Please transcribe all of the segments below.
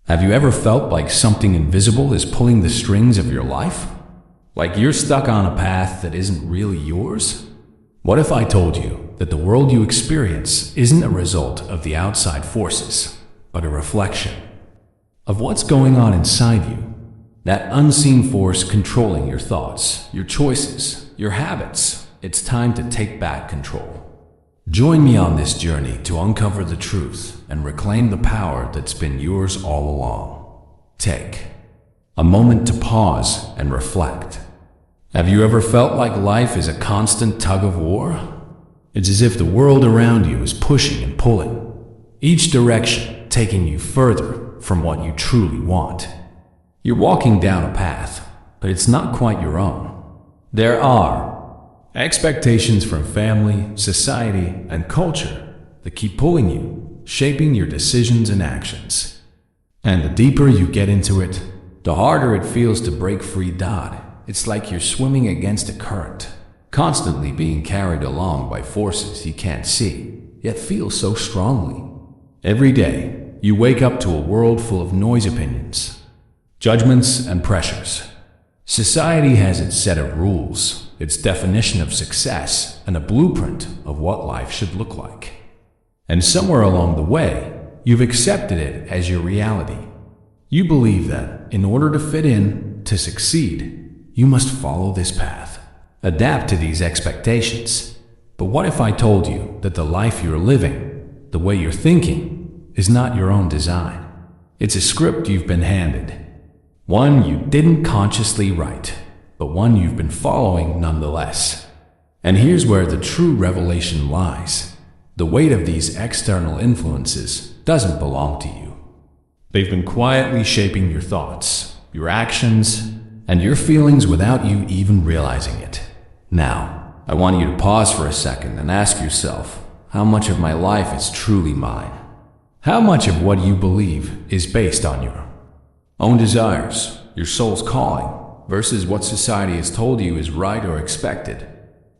Have you ever felt like something invisible is pulling the strings of your life? Like you're stuck on a path that isn't really yours? What if I told you that the world you experience isn't a result of the outside forces, but a reflection of what's going on inside you? That unseen force controlling your thoughts, your choices, your habits. It's time to take back control. Join me on this journey to uncover the truth and reclaim the power that's been yours all along. Take a moment to pause and reflect. Have you ever felt like life is a constant tug of war? It's as if the world around you is pushing and pulling, each direction taking you further from what you truly want. You're walking down a path, but it's not quite your own. There are expectations from family, society, and culture that keep pulling you, shaping your decisions and actions. And the deeper you get into it, the harder it feels to break free. It's like you're swimming against a current, constantly being carried along by forces you can't see, yet feel so strongly. Every day, you wake up to a world full of noise, opinions, judgments, and pressures. Society has its set of rules, its definition of success, and a blueprint of what life should look like. And somewhere along the way, you've accepted it as your reality. You believe that in order to fit in, to succeed, you must follow this path, adapt to these expectations. But what if I told you that the life you're living, the way you're thinking, is not your own design? It's a script you've been handed. One you didn't consciously write, but one you've been following nonetheless. And here's where the true revelation lies. The weight of these external influences doesn't belong to you. They've been quietly shaping your thoughts, your actions, and your feelings without you even realizing it. Now, I want you to pause for a second and ask yourself, how much of my life is truly mine? How much of what you believe is based on your own desires, your soul's calling, versus what society has told you is right or expected?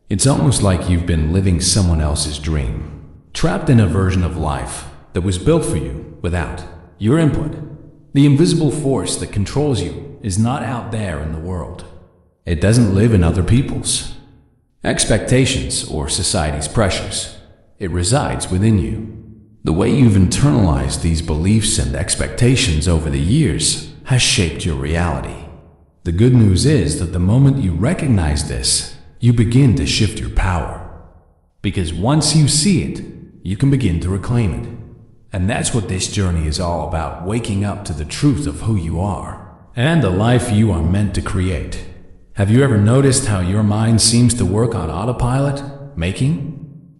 It's almost like you've been living someone else's dream, trapped in a version of life that was built for you without your input. The invisible force that controls you is not out there in the world. It doesn't live in other people's expectations or society's pressures. It resides within you. The way you've internalized these beliefs and expectations over the years has shaped your reality. The good news is that the moment you recognize this, you begin to shift your power. Because once you see it, you can begin to reclaim it. And that's what this journey is all about, waking up to the truth of who you are and the life you are meant to create. Have you ever noticed how your mind seems to work on autopilot, making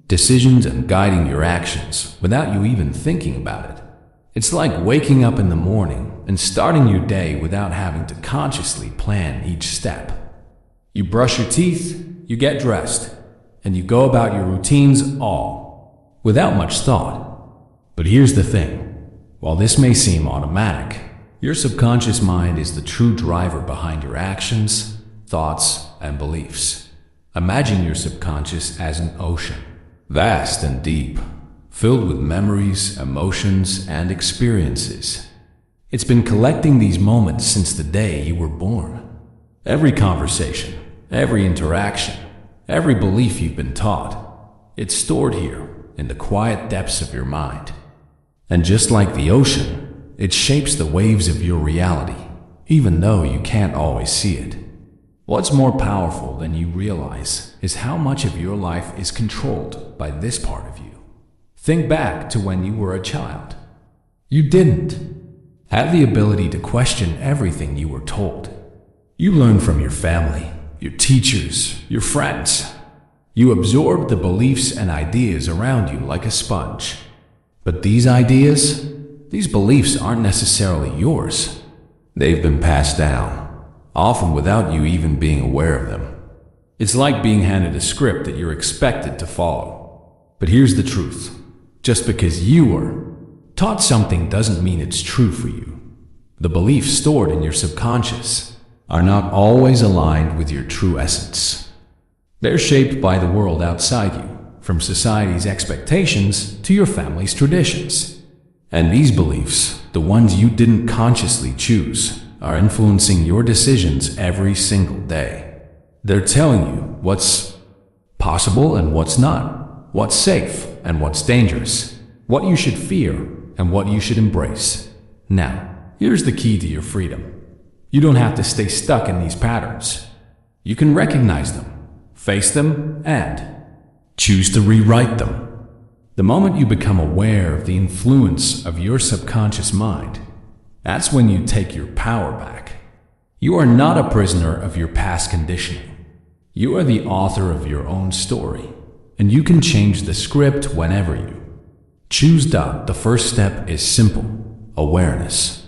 decisions and guiding your actions without you even thinking about it? It's like waking up in the morning and starting your day without having to consciously plan each step. You brush your teeth, you get dressed, and you go about your routines all without much thought. But here's the thing. While this may seem automatic, your subconscious mind is the true driver behind your actions, thoughts, and beliefs. Imagine your subconscious as an ocean, vast and deep, filled with memories, emotions, and experiences. It's been collecting these moments since the day you were born. Every conversation, every interaction, every belief you've been taught, it's stored here in the quiet depths of your mind. And just like the ocean, it shapes the waves of your reality, even though you can't always see it. What's more powerful than you realize is how much of your life is controlled by this part of you. Think back to when you were a child. You didn't have the ability to question everything you were told. You learned from your family, your teachers, your friends. You absorbed the beliefs and ideas around you like a sponge. But these ideas, these beliefs aren't necessarily yours. They've been passed down, often without you even being aware of them. It's like being handed a script that you're expected to follow. But here's the truth. Just because you were taught something doesn't mean it's true for you. The beliefs stored in your subconscious are not always aligned with your true essence. They're shaped by the world outside you, from society's expectations to your family's traditions. And these beliefs, the ones you didn't consciously choose, are influencing your decisions every single day. They're telling you what's possible and what's not, what's safe and what's dangerous, what you should fear and what you should embrace. Now, here's the key to your freedom. You don't have to stay stuck in these patterns. You can recognize them, face them, and choose to rewrite them. The moment you become aware of the influence of your subconscious mind, that's when you take your power back. You are not a prisoner of your past conditioning. You are the author of your own story, and you can change the script whenever you choose. The first step is simple: awareness.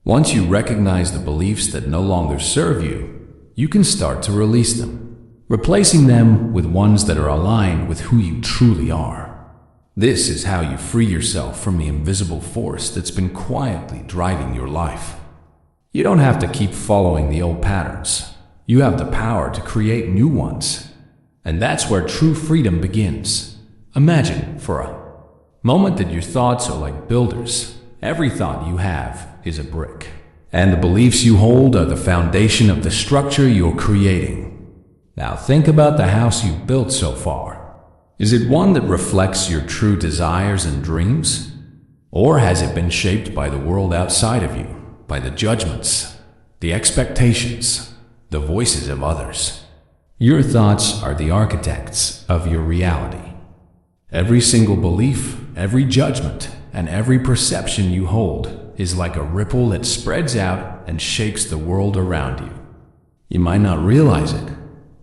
Once you recognize the beliefs that no longer serve you, you can start to release them, replacing them with ones that are aligned with who you truly are. This is how you free yourself from the invisible force that's been quietly driving your life. You don't have to keep following the old patterns. You have the power to create new ones. And that's where true freedom begins. Imagine for a moment that your thoughts are like builders. Every thought you have is a brick, and the beliefs you hold are the foundation of the structure you're creating. Now think about the house you've built so far. Is it one that reflects your true desires and dreams? Or has it been shaped by the world outside of you, by the judgments, the expectations, the voices of others? Your thoughts are the architects of your reality. Every single belief, every judgment, and every perception you hold is like a ripple that spreads out and shakes the world around you. You might not realize it,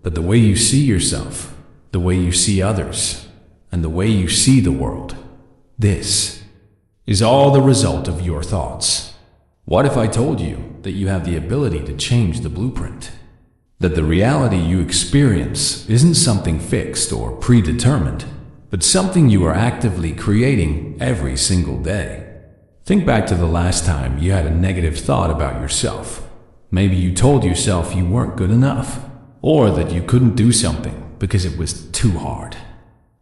but the way you see yourself, the way you see others, and the way you see the world, this is all the result of your thoughts. What if I told you that you have the ability to change the blueprint? That the reality you experience isn't something fixed or predetermined, but something you are actively creating every single day. Think back to the last time you had a negative thought about yourself. Maybe you told yourself you weren't good enough, or that you couldn't do something because it was too hard.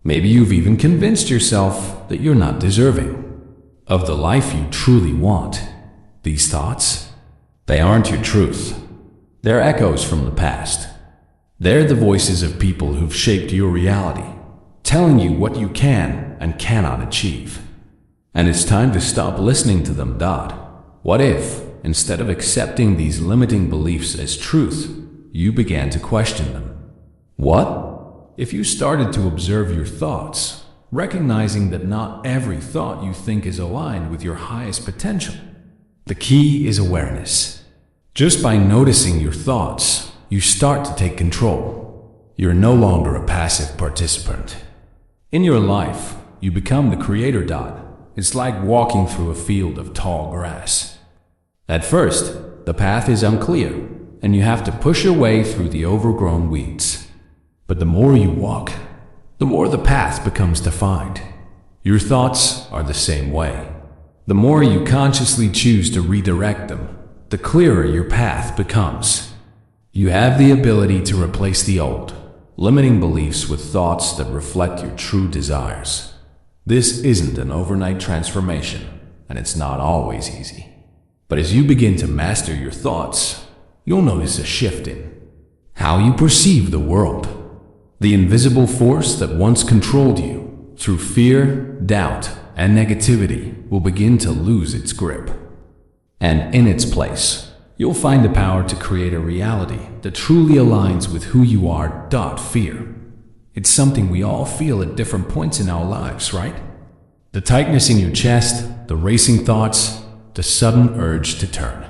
Maybe you've even convinced yourself that you're not deserving of the life you truly want. These thoughts, they aren't your truth. They're echoes from the past. They're the voices of people who've shaped your reality, telling you what you can and cannot achieve. And it's time to stop listening to them. What if, instead of accepting these limiting beliefs as truth, you began to question them? What if you started to observe your thoughts, recognizing that not every thought you think is aligned with your highest potential? The key is awareness. Just by noticing your thoughts, you start to take control. You're no longer a passive participant. In your life, you become the creator. It's like walking through a field of tall grass. At first, the path is unclear, and you have to push your way through the overgrown weeds. But the more you walk, the more the path becomes defined. Your thoughts are the same way. The more you consciously choose to redirect them, the clearer your path becomes. You have the ability to replace the old, limiting beliefs with thoughts that reflect your true desires. This isn't an overnight transformation, and it's not always easy. But as you begin to master your thoughts, you'll notice a shift in how you perceive the world. The invisible force that once controlled you through fear, doubt, and negativity will begin to lose its grip. And in its place, you'll find the power to create a reality that truly aligns with who you are. Fear. It's something we all feel at different points in our lives, right? The tightness in your chest, the racing thoughts, the sudden urge to turn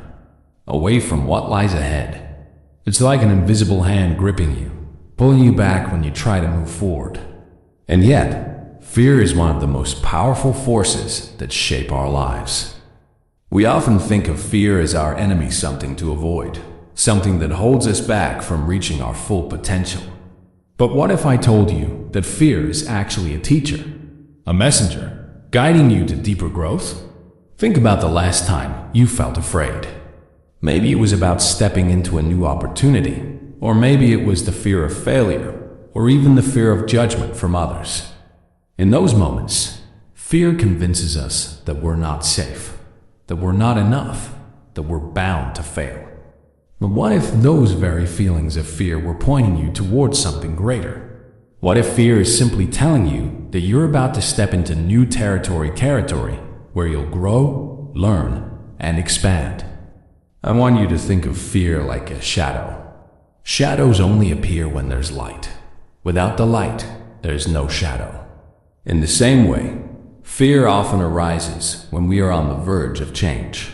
away from what lies ahead. It's like an invisible hand gripping you, pulling you back when you try to move forward. And yet, fear is one of the most powerful forces that shape our lives. We often think of fear as our enemy, something to avoid, something that holds us back from reaching our full potential. But what if I told you that fear is actually a teacher, a messenger, guiding you to deeper growth? Think about the last time you felt afraid. Maybe it was about stepping into a new opportunity, or maybe it was the fear of failure, or even the fear of judgment from others. In those moments, Fear convinces us that we're not safe, that we're not enough, that we're bound to fail. But what if those very feelings of fear were pointing you towards something greater? What if fear is simply telling you that you're about to step into new territory where you'll grow, learn, and expand? I want you to think of fear like a shadow. Shadows only appear when there's light. Without the light, there's no shadow. In the same way, fear often arises when we are on the verge of change.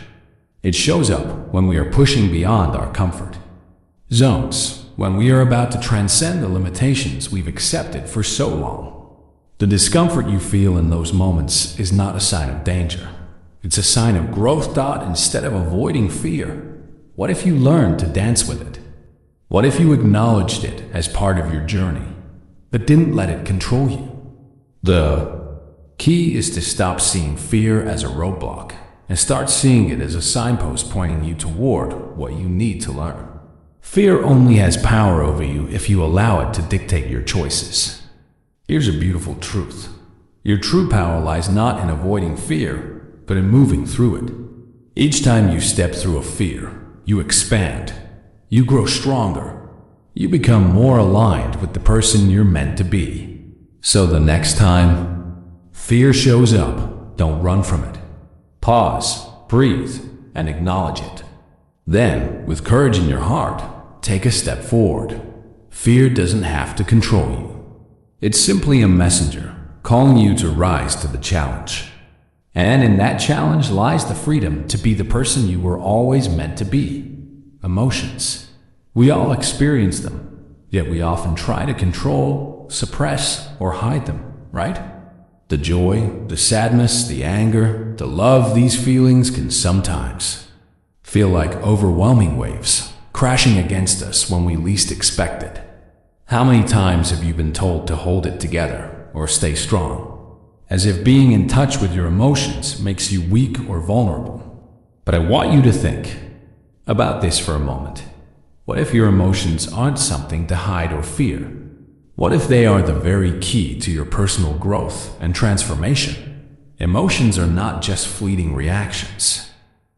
It shows up when we are pushing beyond our comfort zones, when we are about to transcend the limitations we've accepted for so long. The discomfort you feel in those moments is not a sign of danger. It's a sign of growth. Instead of avoiding fear, what if you learned to dance with it? What if you acknowledged it as part of your journey, but didn't let it control you? The key is to stop seeing fear as a roadblock and start seeing it as a signpost pointing you toward what you need to learn. Fear only has power over you if you allow it to dictate your choices. Here's a beautiful truth. Your true power lies not in avoiding fear, but in moving through it. Each time you step through a fear, you expand. You grow stronger. You become more aligned with the person you're meant to be. So the next time fear shows up, don't run from it. Pause, breathe, and acknowledge it. Then, with courage in your heart, take a step forward. Fear doesn't have to control you. It's simply a messenger calling you to rise to the challenge. And in that challenge lies the freedom to be the person you were always meant to be. Emotions. We all experience them, yet we often try to control, suppress, or hide them, right? The joy, the sadness, the anger, the love, these feelings can sometimes feel like overwhelming waves crashing against us when we least expect it. How many times have you been told to hold it together or stay strong, as if being in touch with your emotions makes you weak or vulnerable? But I want you to think about this for a moment. What if your emotions aren't something to hide or fear? What if they are the very key to your personal growth and transformation? Emotions are not just fleeting reactions.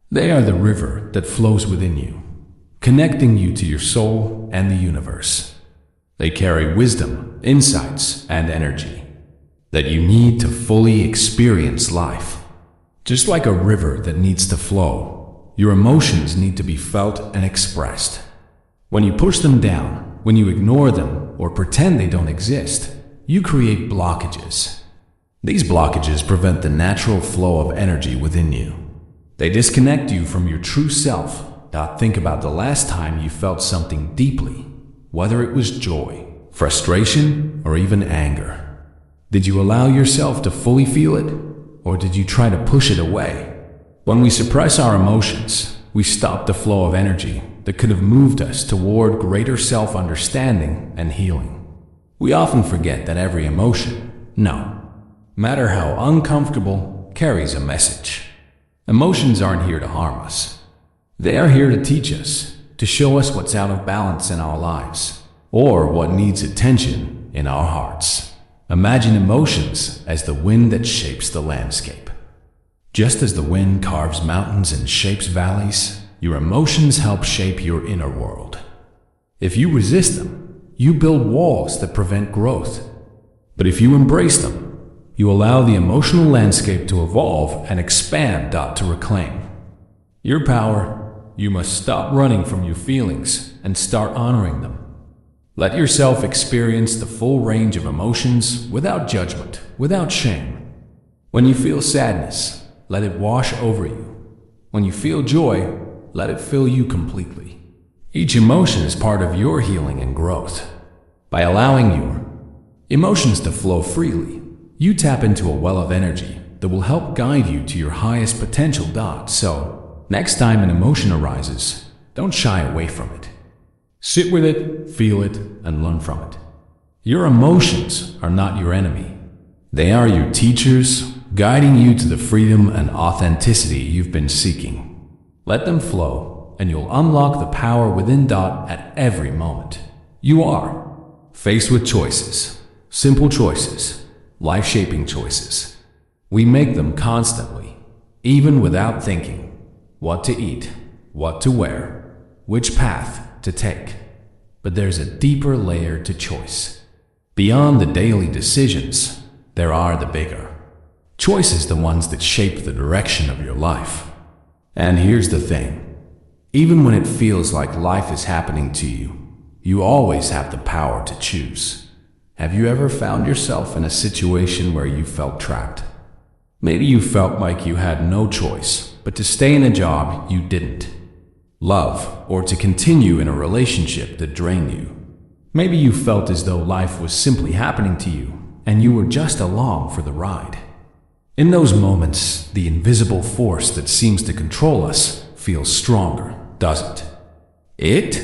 They are the river that flows within you, connecting you to your soul and the universe. They carry wisdom, insights, and energy that you need to fully experience life. Just like a river that needs to flow, your emotions need to be felt and expressed. When you push them down, when you ignore them or pretend they don't exist, you create blockages. These blockages prevent the natural flow of energy within you. They disconnect you from your true self. Think about the last time you felt something deeply, whether it was joy, frustration, or even anger. Did you allow yourself to fully feel it, or did you try to push it away? When we suppress our emotions, we stop the flow of energy that could have moved us toward greater self-understanding and healing. We often forget that every emotion, no matter how uncomfortable, carries a message. Emotions aren't here to harm us. They are here to teach us, to show us what's out of balance in our lives, or what needs attention in our hearts. Imagine emotions as the wind that shapes the landscape. Just as the wind carves mountains and shapes valleys, your emotions help shape your inner world. If you resist them, you build walls that prevent growth. But if you embrace them, you allow the emotional landscape to evolve and expand. To reclaim your power, you must stop running from your feelings and start honoring them. Let yourself experience the full range of emotions without judgment, without shame. When you feel sadness, let it wash over you. When you feel joy, let it fill you completely. Each emotion is part of your healing and growth. By allowing your emotions to flow freely, you tap into a well of energy that will help guide you to your highest potential. So, next time an emotion arises, don't shy away from it. Sit with it, feel it, and learn from it. Your emotions are not your enemy. They are your teachers, guiding you to the freedom and authenticity you've been seeking. Let them flow, and you'll unlock the power within. At every moment, you are faced with choices, simple choices, life-shaping choices. We make them constantly, even without thinking. What to eat, what to wear, which path to take. But there's a deeper layer to choice. Beyond the daily decisions, there are the bigger choices, the ones that shape the direction of your life. And here's the thing. Even when it feels like life is happening to you, you always have the power to choose. Have you ever found yourself in a situation where you felt trapped? Maybe you felt like you had no choice but to stay in a job you didn't love, or to continue in a relationship that drained you. Maybe you felt as though life was simply happening to you, and you were just along for the ride. In those moments, the invisible force that seems to control us feels stronger, doesn't it?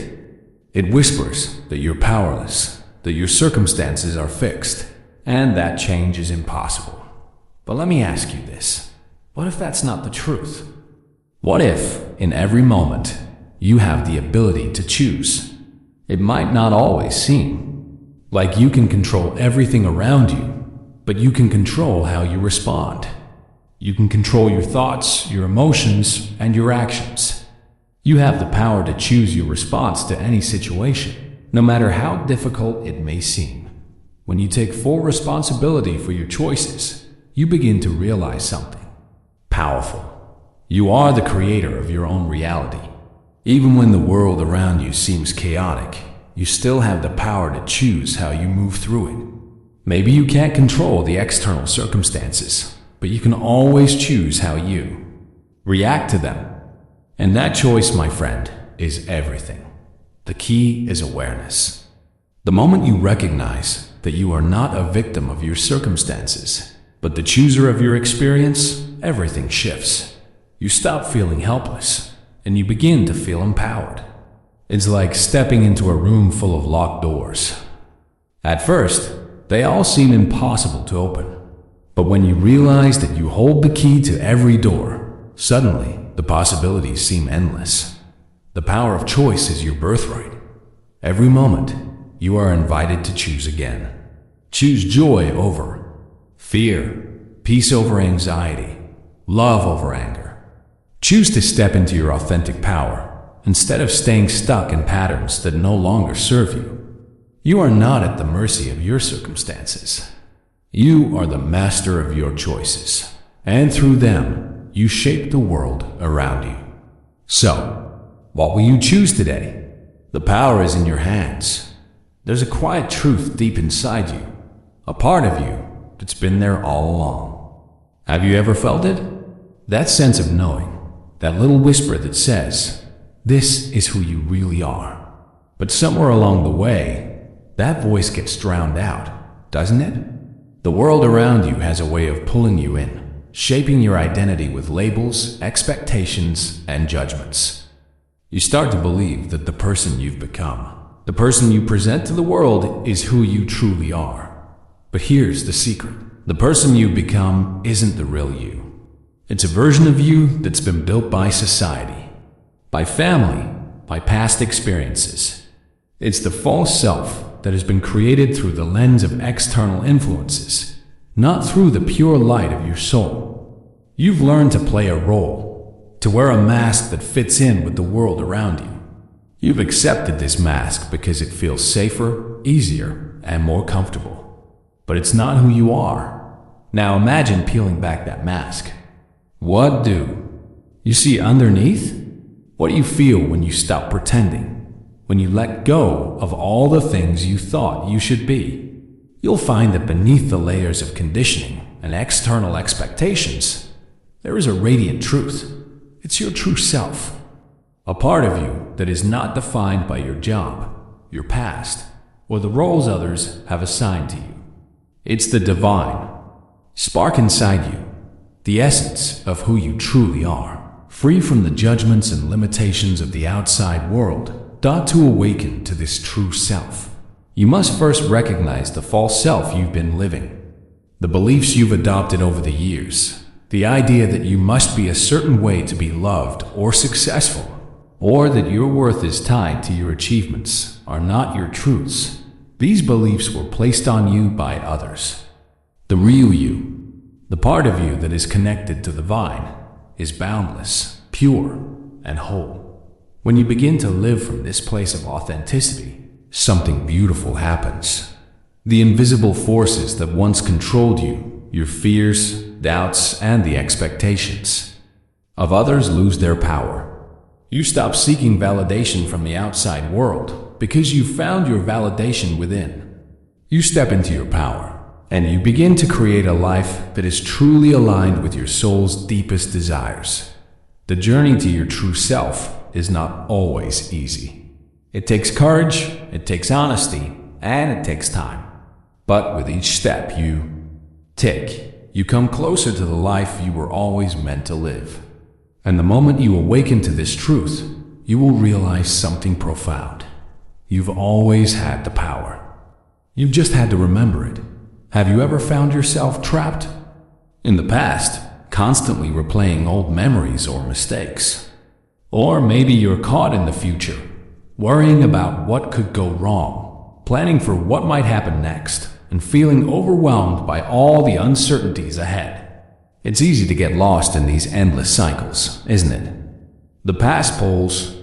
It whispers that you're powerless, that your circumstances are fixed, and that change is impossible. But let me ask you this. What if that's not the truth? What if, in every moment, you have the ability to choose? It might not always seem like you can control everything around you, but you can control how you respond. You can control your thoughts, your emotions, and your actions. You have the power to choose your response to any situation, no matter how difficult it may seem. When you take full responsibility for your choices, you begin to realize something powerful. You are the creator of your own reality. Even when the world around you seems chaotic, you still have the power to choose how you move through it. Maybe you can't control the external circumstances, but you can always choose how you react to them. And that choice, my friend, is everything. The key is awareness. The moment you recognize that you are not a victim of your circumstances, but the chooser of your experience, everything shifts. You stop feeling helpless, and you begin to feel empowered. It's like stepping into a room full of locked doors. At first, they all seem impossible to open. But when you realize that you hold the key to every door, suddenly the possibilities seem endless. The power of choice is your birthright. Every moment, you are invited to choose again. Choose joy over fear, peace over anxiety, love over anger. Choose to step into your authentic power instead of staying stuck in patterns that no longer serve you. You are not at the mercy of your circumstances. You are the master of your choices, and through them, you shape the world around you. So, what will you choose today? The power is in your hands. There's a quiet truth deep inside you, a part of you that's been there all along. Have you ever felt it? That sense of knowing, that little whisper that says, this is who you really are. But somewhere along the way, that voice gets drowned out, doesn't it? The world around you has a way of pulling you in, shaping your identity with labels, expectations, and judgments. You start to believe that the person you've become, the person you present to the world, is who you truly are. But here's the secret. The person you become isn't the real you. It's a version of you that's been built by society, by family, by past experiences. It's the false self that has been created through the lens of external influences, not through the pure light of your soul. You've learned to play a role, to wear a mask that fits in with the world around you. You've accepted this mask because it feels safer, easier, and more comfortable. But it's not who you are. Now imagine peeling back that mask. What do you see underneath? What do you feel when you stop pretending? When you let go of all the things you thought you should be? You'll find that beneath the layers of conditioning and external expectations, there is a radiant truth. It's your true self. A part of you that is not defined by your job, your past, or the roles others have assigned to you. It's the divine spark inside you, the essence of who you truly are, free from the judgments and limitations of the outside world. To awaken to this true self, you must first recognize the false self you've been living, the beliefs you've adopted over the years, the idea that you must be a certain way to be loved or successful, or that your worth is tied to your achievements, are not your truths. These beliefs were placed on you by others. The real you, The part of you that is connected to the vine is boundless, pure, and whole. When you begin to live from this place of authenticity, something beautiful happens. The invisible forces that once controlled you, your fears, doubts, and the expectations of others lose their power. You stop seeking validation from the outside world because you found your validation within. You step into your power, and you begin to create a life that is truly aligned with your soul's deepest desires. The journey to your true self is not always easy. It takes courage, it takes honesty, and it takes time. But with each step you take, you come closer to the life you were always meant to live. And the moment you awaken to this truth, you will realize something profound. You've always had the power. You've just had to remember it. Have you ever found yourself trapped in the past, constantly replaying old memories or mistakes? Or maybe you're caught in the future, worrying about what could go wrong, planning for what might happen next, and feeling overwhelmed by all the uncertainties ahead. It's easy to get lost in these endless cycles, isn't it? The past pulls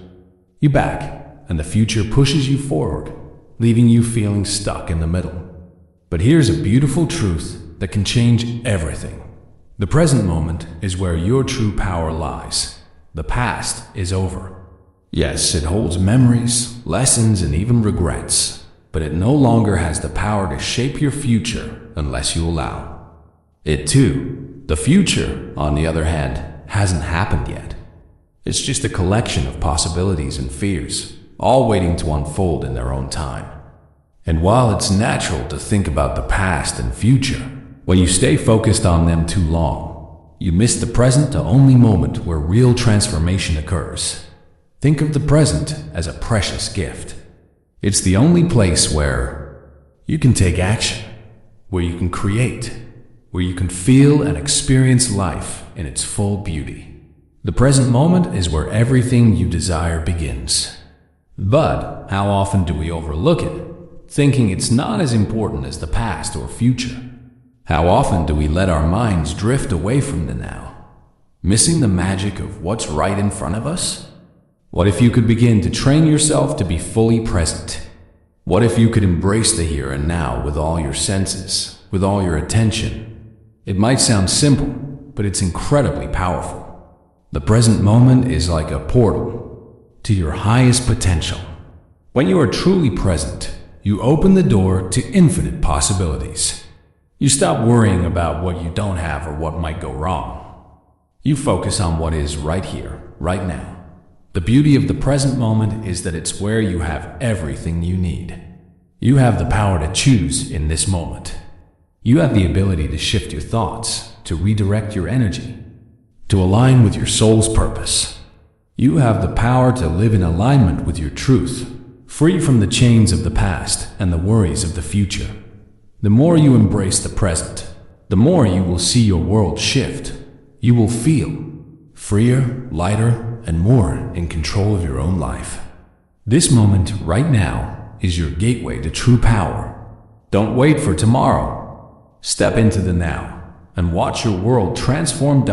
you back, and the future pushes you forward, leaving you feeling stuck in the middle. But here's a beautiful truth that can change everything. The present moment is where your true power lies. The past is over. Yes, it holds memories, lessons, and even regrets, but it no longer has the power to shape your future unless you allow it to. The future, on the other hand, hasn't happened yet. It's just a collection of possibilities and fears, all waiting to unfold in their own time. And while it's natural to think about the past and future, when you stay focused on them too long, you miss the present, the only moment where real transformation occurs. Think of the present as a precious gift. It's the only place where you can take action, where you can create, where you can feel and experience life in its full beauty. The present moment is where everything you desire begins. But how often do we overlook it, thinking it's not as important as the past or future? How often do we let our minds drift away from the now, missing the magic of what's right in front of us? What if you could begin to train yourself to be fully present? What if you could embrace the here and now with all your senses, with all your attention? It might sound simple, but it's incredibly powerful. The present moment is like a portal to your highest potential. When you are truly present, you open the door to infinite possibilities. You stop worrying about what you don't have or what might go wrong. You focus on what is right here, right now. The beauty of the present moment is that it's where you have everything you need. You have the power to choose in this moment. You have the ability to shift your thoughts, to redirect your energy, to align with your soul's purpose. You have the power to live in alignment with your truth, free from the chains of the past and the worries of the future. The more you embrace the present, the more you will see your world shift. You will feel freer, lighter, and more in control of your own life. This moment, right now, is your gateway to true power. Don't wait for tomorrow. Step into the now and watch your world transform.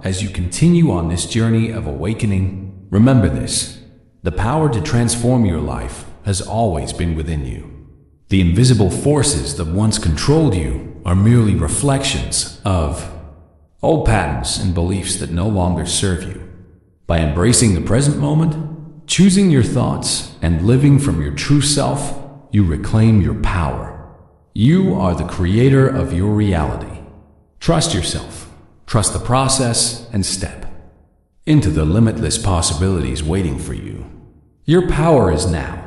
As you continue on this journey of awakening, remember this: the power to transform your life has always been within you. The invisible forces that once controlled you are merely reflections of old patterns and beliefs that no longer serve you. By embracing the present moment, choosing your thoughts, and living from your true self, you reclaim your power. You are the creator of your reality. Trust yourself, trust the process, and step into the limitless possibilities waiting for you. Your power is now.